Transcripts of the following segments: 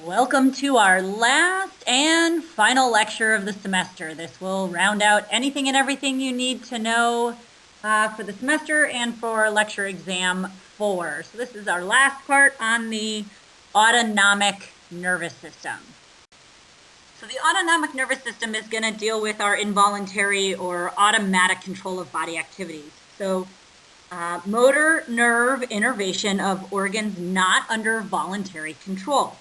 Welcome to our last and final lecture of the semester. This will round out anything and everything you need to know for the semester and for lecture exam 4. So this is our last part on the autonomic nervous system. So the autonomic nervous system is going to deal with our involuntary or automatic control of body activities. So motor nerve innervation of organs not under voluntary control.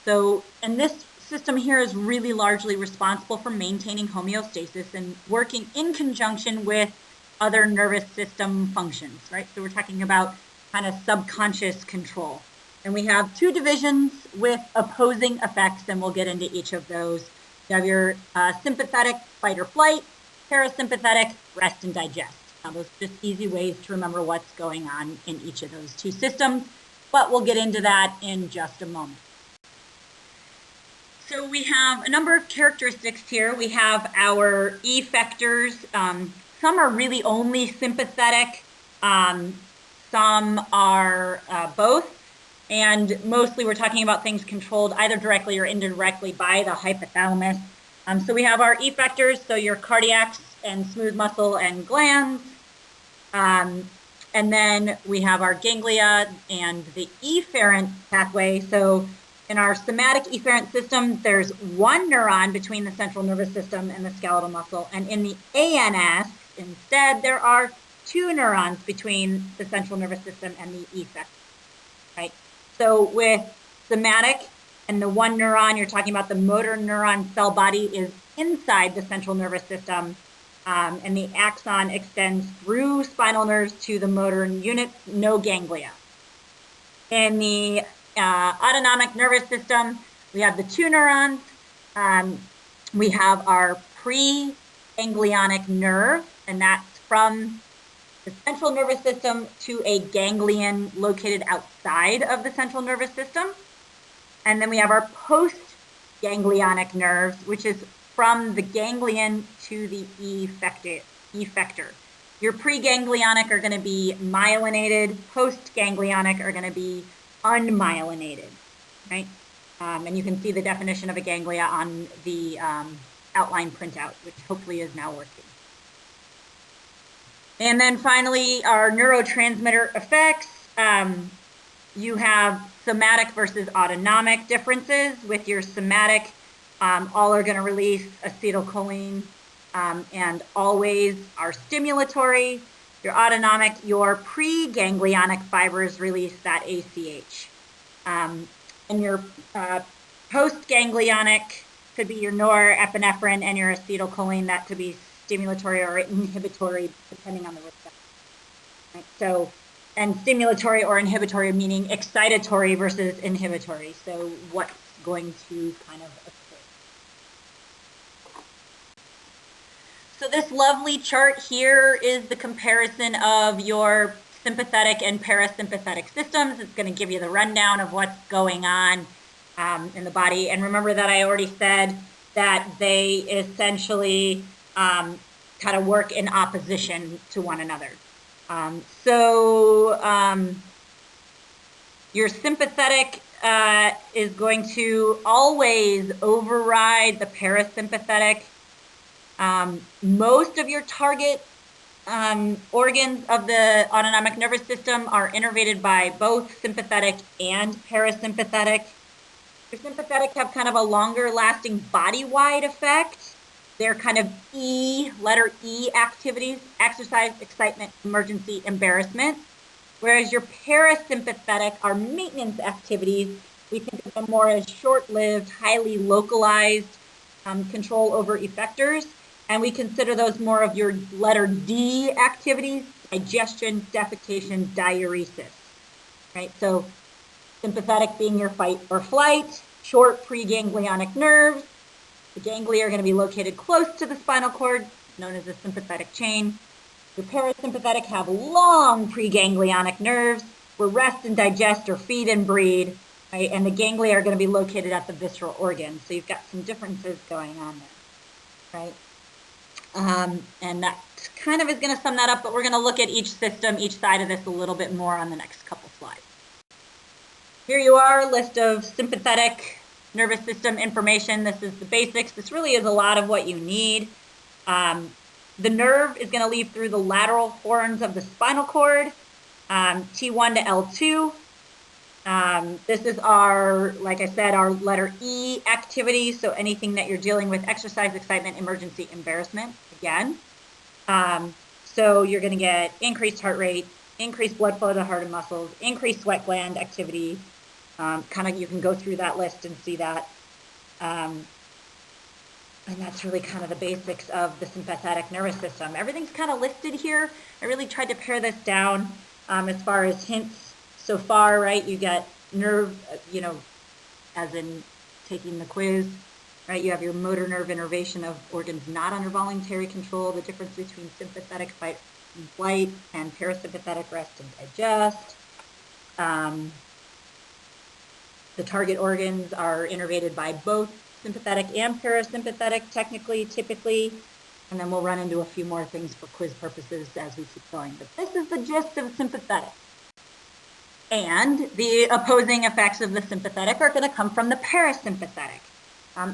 So, and this system here is really largely responsible for maintaining homeostasis and working in conjunction with other nervous system functions, right? So we're talking about kind of subconscious control. And we have two divisions with opposing effects, and we'll get into each of those. You have your sympathetic fight or flight, parasympathetic rest and digest. Now, those are just easy ways to remember what's going on in each of those two systems, but we'll get into that in just a moment. So we have a number of characteristics here. We have our effectors. Some are really only sympathetic. Some are both. And mostly we're talking about things controlled either directly or indirectly by the hypothalamus. So we have our effectors, so your cardiacs and smooth muscle and glands. And then we have our ganglia and the efferent pathway. So in our somatic efferent system, there's one neuron between the central nervous system and the skeletal muscle. And in the ANS, instead, there are two neurons between the central nervous system and the effector, right? So with somatic and the one neuron, you're talking about the motor neuron cell body is inside the central nervous system. And the axon extends through spinal nerves to the motor units, no ganglia. In the autonomic nervous system, we have the two neurons. We have our preganglionic nerve, and that's from the central nervous system to a ganglion located outside of the central nervous system. And then we have our postganglionic nerves, which is from the ganglion to the effector. Your preganglionic are going to be myelinated, postganglionic are going to be unmyelinated, right? And you can see the definition of a ganglia on the outline printout, which hopefully is now working. And then finally, our neurotransmitter effects. You have somatic versus autonomic differences. With your somatic, all are going to release acetylcholine and always are stimulatory. Your autonomic, your preganglionic fibers release that ACH. And your postganglionic could be your norepinephrine and your acetylcholine. That could be stimulatory or inhibitory, depending on the receptor. Right? So, and stimulatory or inhibitory meaning excitatory versus inhibitory. So what's going to kind of occur. So this lovely chart here is the comparison of your sympathetic and parasympathetic systems. It's going to give you the rundown of what's going on in the body. And remember that I already said that they essentially kind of work in opposition to one another. Your sympathetic is going to always override the parasympathetic. Most of your target organs of the autonomic nervous system are innervated by both sympathetic and parasympathetic. Your sympathetic have kind of a longer lasting body-wide effect. They're kind of letter E activities: exercise, excitement, emergency, embarrassment. Whereas your parasympathetic are maintenance activities. We think of them more as short-lived, highly localized control over effectors. And we consider those more of your letter D activities: digestion, defecation, diuresis, right? So sympathetic being your fight or flight, short preganglionic nerves. The ganglia are going to be located close to the spinal cord, known as the sympathetic chain. Your parasympathetic have long preganglionic nerves, where rest and digest or feed and breed, right? And the ganglia are going to be located at the visceral organs. So you've got some differences going on there, right? And that kind of is going to sum that up, but we're going to look at each system, each side of this a little bit more on the next couple slides. Here you are, a list of sympathetic nervous system information. This is the basics. This really is a lot of what you need. The nerve is going to lead through the lateral horns of the spinal cord, T1 to L2. This is our, like I said, our letter E activity. So anything that you're dealing with, exercise, excitement, emergency, embarrassment, again. So you're going to get increased heart rate, increased blood flow to the heart and muscles, increased sweat gland activity. You can go through that list and see that. And that's really kind of the basics of the sympathetic nervous system. Everything's kind of listed here. I really tried to pare this down as far as hints so far, right? You get nerve, as in taking the quiz, right? You have your motor nerve innervation of organs not under voluntary control, the difference between sympathetic fight and flight and parasympathetic rest and digest. The target organs are innervated by both sympathetic and parasympathetic, typically, and then we'll run into a few more things for quiz purposes as we keep going. But this is the gist of sympathetic. And the opposing effects of the sympathetic are going to come from the parasympathetic.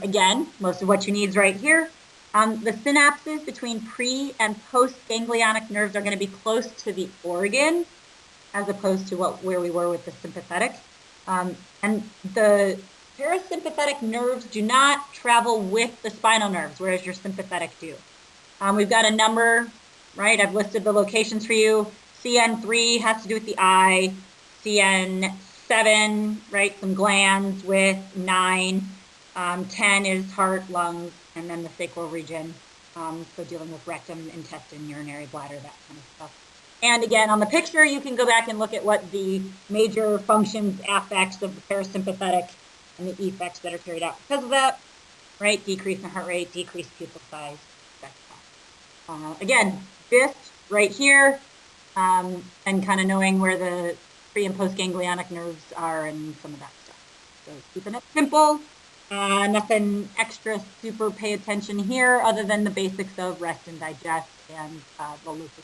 Again, most of what you need is right here. The synapses between pre- and post-ganglionic nerves are going to be close to the organ, as opposed to where we were with the sympathetic. And the parasympathetic nerves do not travel with the spinal nerves, whereas your sympathetic do. We've got a number, right? I've listed the locations for you. CN3 has to do with the eye. CN7, right? Some glands with 9. 10 is heart, lungs, and then the sacral region. So dealing with rectum, intestine, urinary bladder, that kind of stuff. And again, on the picture, you can go back and look at what the major functions, affects of the parasympathetic and the effects that are carried out because of that, right? Decrease in heart rate, decreased pupil size, etc. Again, this right here, and kind of knowing where the pre- and post-ganglionic nerves are and some of that stuff. So keeping it simple, nothing extra super pay attention here other than the basics of rest and digest and the locus.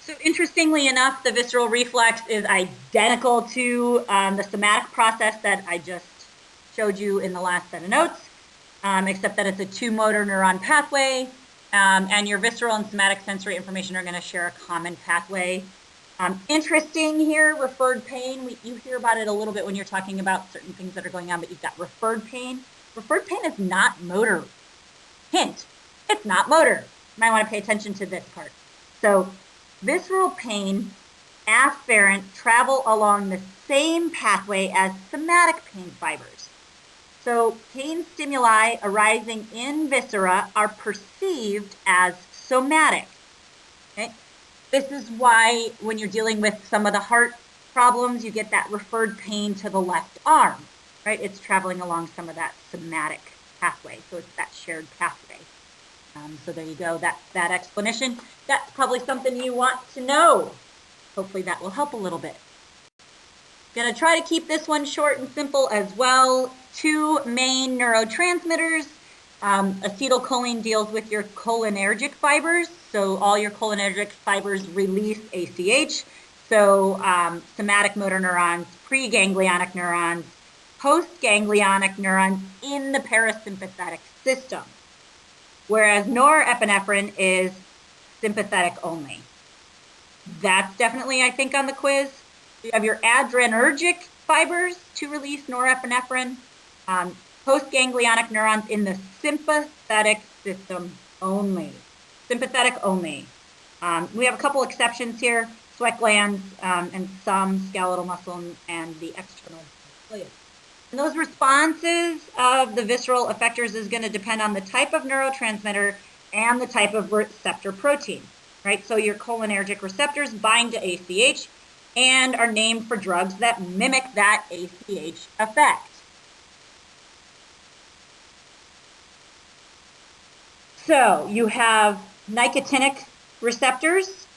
So interestingly enough, the visceral reflex is identical to the somatic process that I just showed you in the last set of notes, except that it's a 2-motor neuron pathway, and your visceral and somatic sensory information are going to share a common pathway. Interesting here, referred pain. You hear about it a little bit when you're talking about certain things that are going on, but you've got referred pain. Referred pain is not motor. Hint, it's not motor. You might want to pay attention to this part. So visceral pain, afferent, travel along the same pathway as somatic pain fibers. So pain stimuli arising in viscera are perceived as somatic. Okay? This is why when you're dealing with some of the heart problems, you get that referred pain to the left arm, right? It's traveling along some of that somatic pathway. So it's that shared pathway. So there you go, that explanation. That's probably something you want to know. Hopefully that will help a little bit. Gonna try to keep this one short and simple as well. 2 main neurotransmitters. Acetylcholine deals with your cholinergic fibers. So all your cholinergic fibers release ACH. So somatic motor neurons, preganglionic neurons, postganglionic neurons in the parasympathetic system. Whereas norepinephrine is sympathetic only. That's definitely, I think, on the quiz. You have your adrenergic fibers to release norepinephrine, postganglionic neurons in the sympathetic system only. Sympathetic only. We have a couple exceptions here, sweat glands and some skeletal muscle and the external glia. And those responses of the visceral effectors is going to depend on the type of neurotransmitter and the type of receptor protein, right? So your cholinergic receptors bind to ACH and are named for drugs that mimic that ACH effect. So you have nicotinic receptors.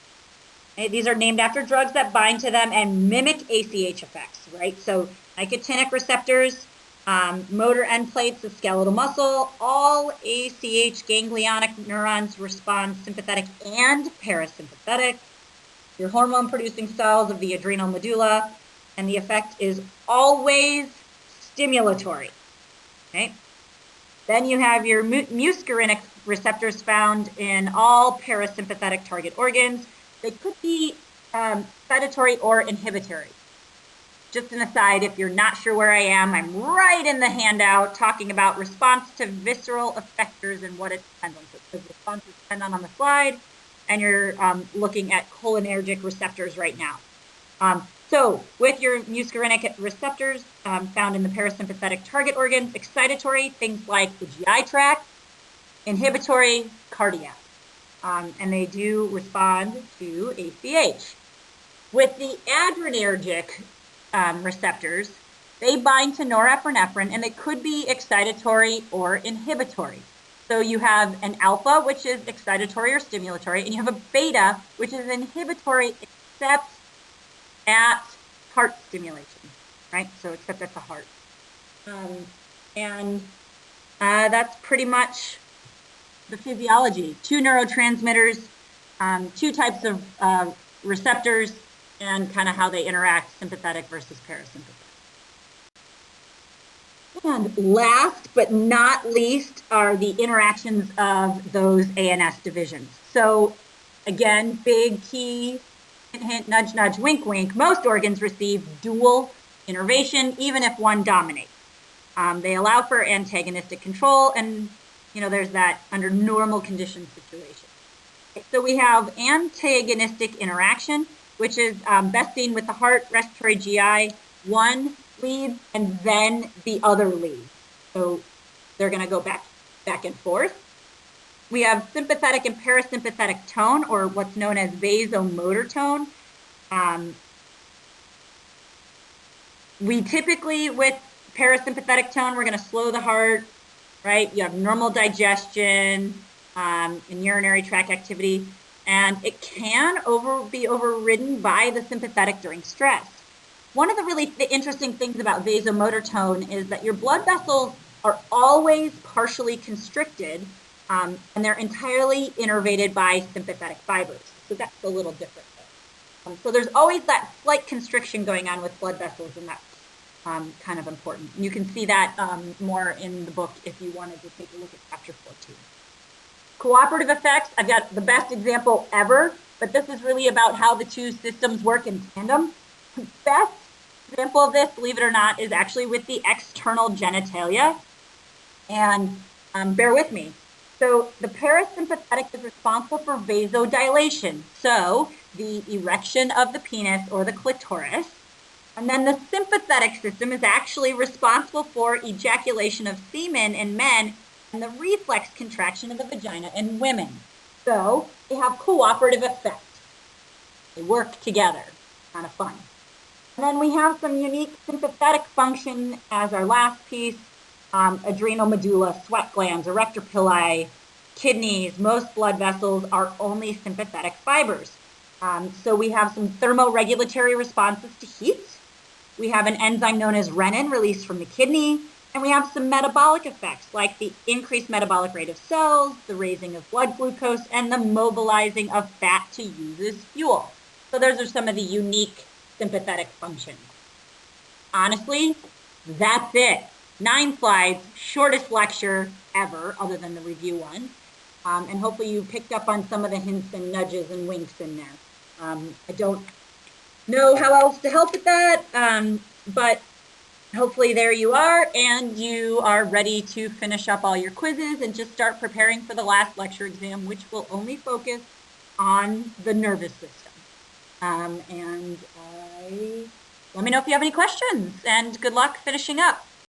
These are named after drugs that bind to them and mimic ACH effects, right? So nicotinic receptors, motor end plates of skeletal muscle, all ACH ganglionic neurons respond sympathetic and parasympathetic. Your hormone-producing cells of the adrenal medulla, and the effect is always stimulatory. Okay. Then you have your muscarinic receptors found in all parasympathetic target organs. They could be excitatory or inhibitory. Just an aside, if you're not sure where I am, I'm right in the handout talking about response to visceral effectors and what it depends on. So the responses depend on the slide, and you're looking at cholinergic receptors right now. So with your muscarinic receptors found in the parasympathetic target organs, excitatory, things like the GI tract, inhibitory, cardiac. And they do respond to ACH. With the adrenergic receptors, they bind to norepinephrine, and they could be excitatory or inhibitory. So you have an alpha, which is excitatory or stimulatory, and you have a beta, which is inhibitory except at heart stimulation, right? So except at the heart. That's pretty much the physiology. 2 neurotransmitters, 2 types of receptors, and kind of how they interact, sympathetic versus parasympathetic. And last but not least are the interactions of those ANS divisions. So again, big key, hint, hint, nudge, nudge, wink, wink. Most organs receive dual innervation, even if one dominates. They allow for antagonistic control, and there's that under normal condition situation. So we have antagonistic interaction, which is best seen with the heart, respiratory, GI. One leads and then the other leads. So they're going to go back and forth. We have sympathetic and parasympathetic tone, or what's known as vasomotor tone. We typically, with parasympathetic tone, we're going to slow the heart, right? You have normal digestion and urinary tract activity, and it can be overridden by the sympathetic during stress. One of the really interesting things about vasomotor tone is that your blood vessels are always partially constricted, and they're entirely innervated by sympathetic fibers. So that's a little different. So there's always that slight constriction going on with blood vessels, and that's kind of important. You can see that more in the book if you wanted to take a look at chapter 14. Cooperative effects, I've got the best example ever, but this is really about how the 2 systems work in tandem. The best example of this, believe it or not, is actually with the external genitalia. And bear with me. So the parasympathetic is responsible for vasodilation, so the erection of the penis or the clitoris. And then the sympathetic system is actually responsible for ejaculation of semen in men and the reflex contraction of the vagina in women. So they have cooperative effects. They work together. Kind of fun. And then we have some unique sympathetic function as our last piece. Adrenal medulla, sweat glands, erector pili, kidneys, most blood vessels are only sympathetic fibers. So we have some thermoregulatory responses to heat. We have an enzyme known as renin released from the kidney, and we have some metabolic effects like the increased metabolic rate of cells, the raising of blood glucose, and the mobilizing of fat to use as fuel. So those are some of the unique sympathetic functions. Honestly, that's it. 9 slides, shortest lecture ever, other than the review one. And hopefully you picked up on some of the hints and nudges and winks in there. I don't know how else to help with that, but hopefully there you are, and you are ready to finish up all your quizzes and just start preparing for the last lecture exam, which will only focus on the nervous system. Let me know if you have any questions, and good luck finishing up.